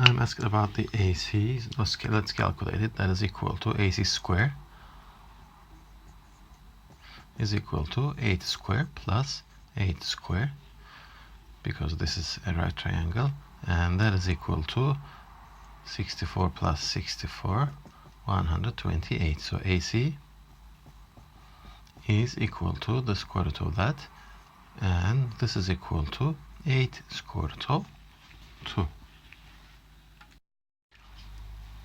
I'm asked about the AC. Let's calculate it. That is equal to AC square is equal to 8 square plus 8 square, because this is a right triangle, and that is equal to 64 plus 64, 128. So AC is equal to the square root of that, and this is equal to 8 square root of 2.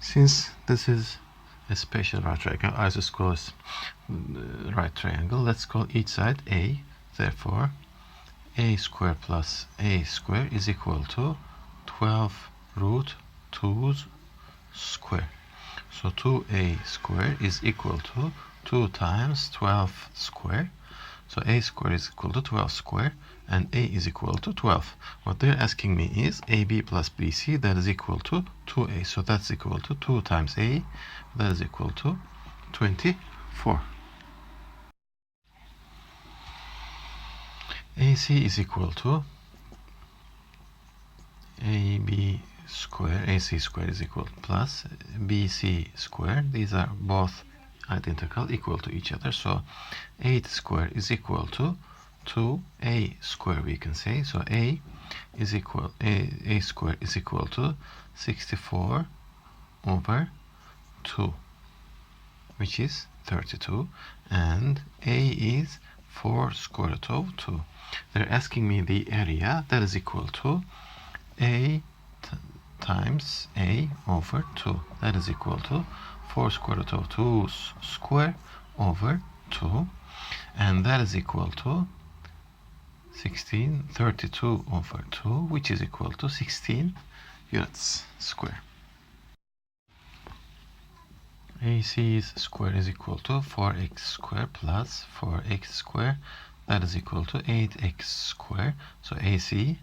Since this is a special right triangle, isosceles right triangle, let's call each side A. Therefore, A square plus A square is equal to 12 root 2 square. So 2A square is equal to 2 times 12 square. So A square is equal to 12 square, and A is equal to 12. What they're asking me is AB plus BC, that is equal to 2A. So that's equal to 2 times A, that is equal to 24. AC is equal to AB square, AC square is equal to plus BC square. These are both identical, equal to each other. So 8 square is equal to 2A square, we can say. So A is equal, A square is equal to 64 over 2, which is 32, and A is 4 square root of 2. They're asking me the area, that is equal to A times A over 2. That is equal to 4 square root of 2 square over 2. And that is equal to 32 over 2, which is equal to 16 units square. AC's square is equal to 4x square plus 4x square. That is equal to 8x square. So AC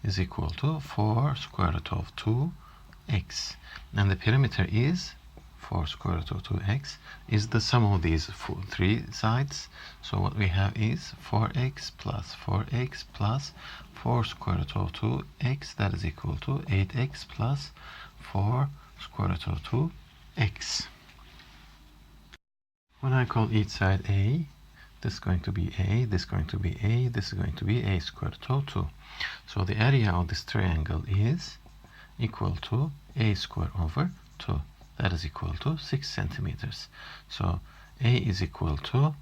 is equal to 4 square root of 2x, and the perimeter is 4 square root of 2x is the sum of these three sides. So what we have is 4x plus 4x plus 4 square root of 2x, that is equal to 8x plus 4 square root of 2x. When I call each side A, this is going to be A, this is going to be A, this is going to be A square root of 2. So the area of this triangle is equal to A square over 2. That is equal to 6 centimeters. So A is equal to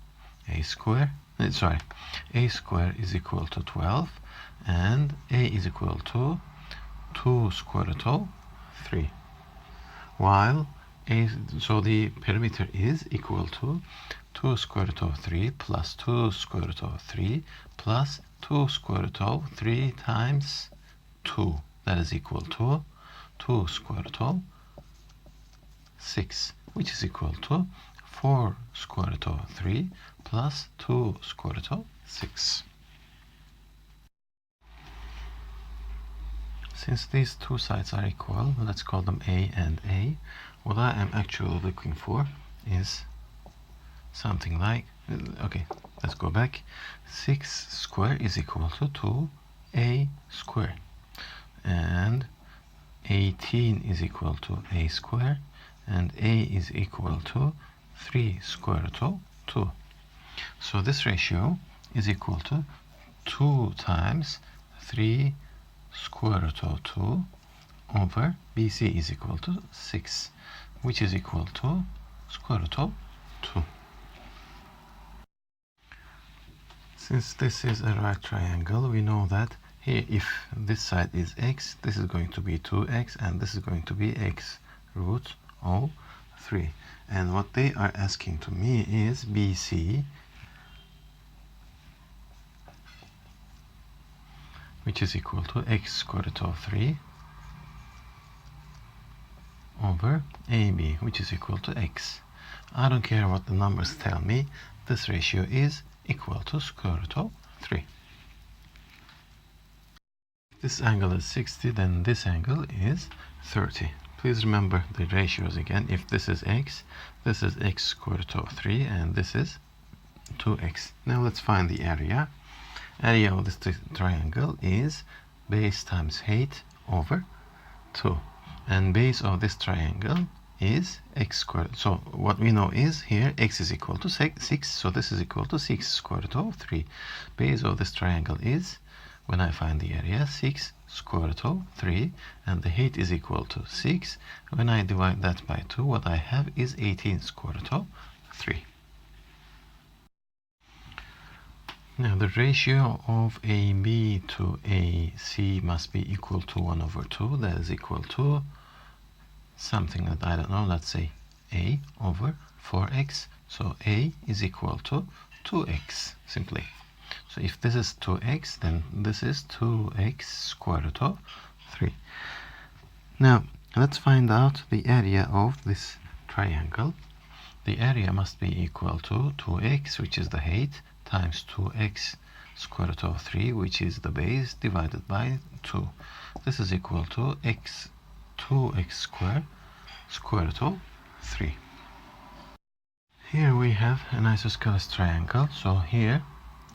A square, A square is equal to 12, and A is equal to 2 square root of 3. While so the perimeter is equal to 2 square root of 3 plus 2 square root of 3 plus 2 square root of 3 times 2. That is equal to 2 square root of 6, which is equal to 4 square root of 3 plus 2 square root of 6. Since these two sides are equal, let's call them A and A. What I am actually looking for is something like, okay, let's go back. 6 square is equal to 2A square, and 18 is equal to A square, and A is equal to 3 square root of 2. So this ratio is equal to 2 times 3 square root of 2 over BC is equal to 6, which is equal to square root of 2. Since this is a right triangle, we know that here, if this side is x, this is going to be 2x, and this is going to be x root of 3. And what they are asking to me is BC, which is equal to x square root of 3 over AB, which is equal to x. I don't care what the numbers tell me, this ratio is equal to square root of 3. If this angle is 60, then this angle is 30. Please remember the ratios again. If this is x square root of 3, and this is 2x. Now let's find the area. Area of this triangle is base times height over 2. And base of this triangle is x squared. So what we know is here x is equal to 6, so this is equal to 6 square root of 3. Base of this triangle is, when I find the area, 6 square root of 3, and the height is equal to 6. When I divide that by 2, what I have is 18 square root of 3. Now the ratio of AB to AC must be equal to 1 over 2. That is equal to something that I don't know. Let's say A over 4x. So A is equal to 2x simply. So if this is 2x, then this is 2x square root of 3. Now let's find out the area of this triangle. The area must be equal to 2x, which is the height, times 2x square root of 3, which is the base, divided by 2. This is equal to 2x square root of 3. Here we have an isosceles triangle, so here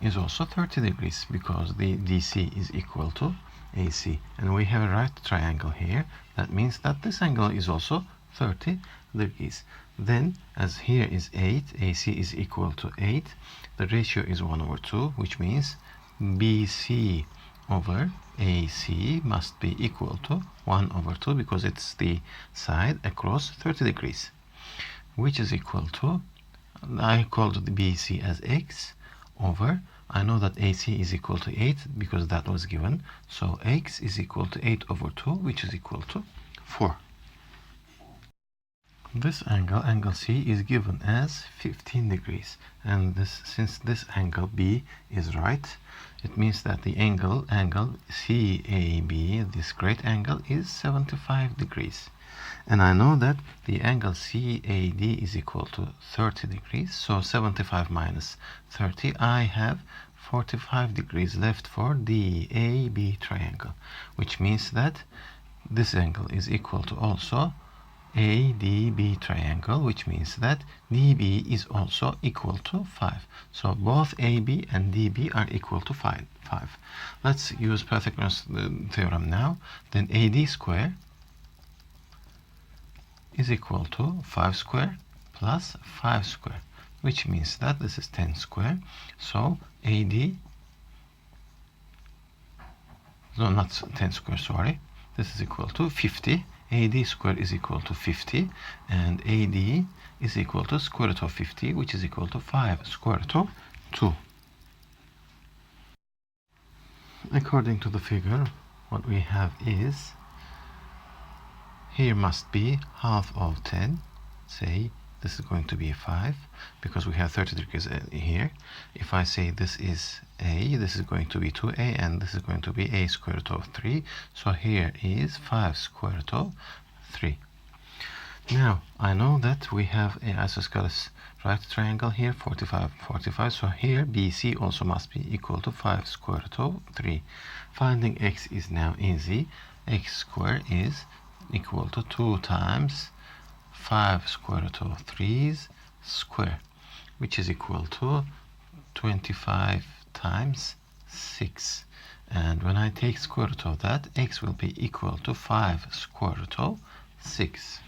is also 30 degrees because the DC is equal to AC. And we have a right triangle here. That means that this angle is also 30 degrees. Then, as here is 8, AC is equal to 8. The ratio is 1 over 2, which means BC over AC must be equal to 1 over 2 because it's the side across 30 degrees, which is equal to, I called the BC as x over, I know that AC is equal to 8 because that was given, so x is equal to 8 over 2, which is equal to 4. This angle C, is given as 15 degrees, and since this angle B is right, it means that the angle CAB, this great angle, is 75 degrees. And I know that the angle CAD is equal to 30 degrees, so 75 minus 30, I have 45 degrees left for the AB triangle, which means that this angle is equal to also ADB triangle, which means that DB is also equal to 5. So both AB and DB are equal to 5. Let's use Pythagoras theorem now. Then AD square is equal to 5 square plus 5 square, which means that this is 10 square. So AD, no, not 10 square, sorry. This is equal to 50. AD square is equal to 50, and AD is equal to square root of 50, which is equal to 5 square root of 2. According to the figure, what we have is, here must be half of 10, say this is going to be 5, because we have 30 degrees here. If I say this is A, this is going to be 2A, and this is going to be A square root of 3. So here is 5 square root of 3. Now, I know that we have an isosceles right triangle here, 45, 45. So here BC also must be equal to 5 square root of 3. Finding x is now easy. X square is equal to 2 times 5 square root of 3's square, which is equal to 25 times 6. And when I take square root of that, x will be equal to 5 square root of 6.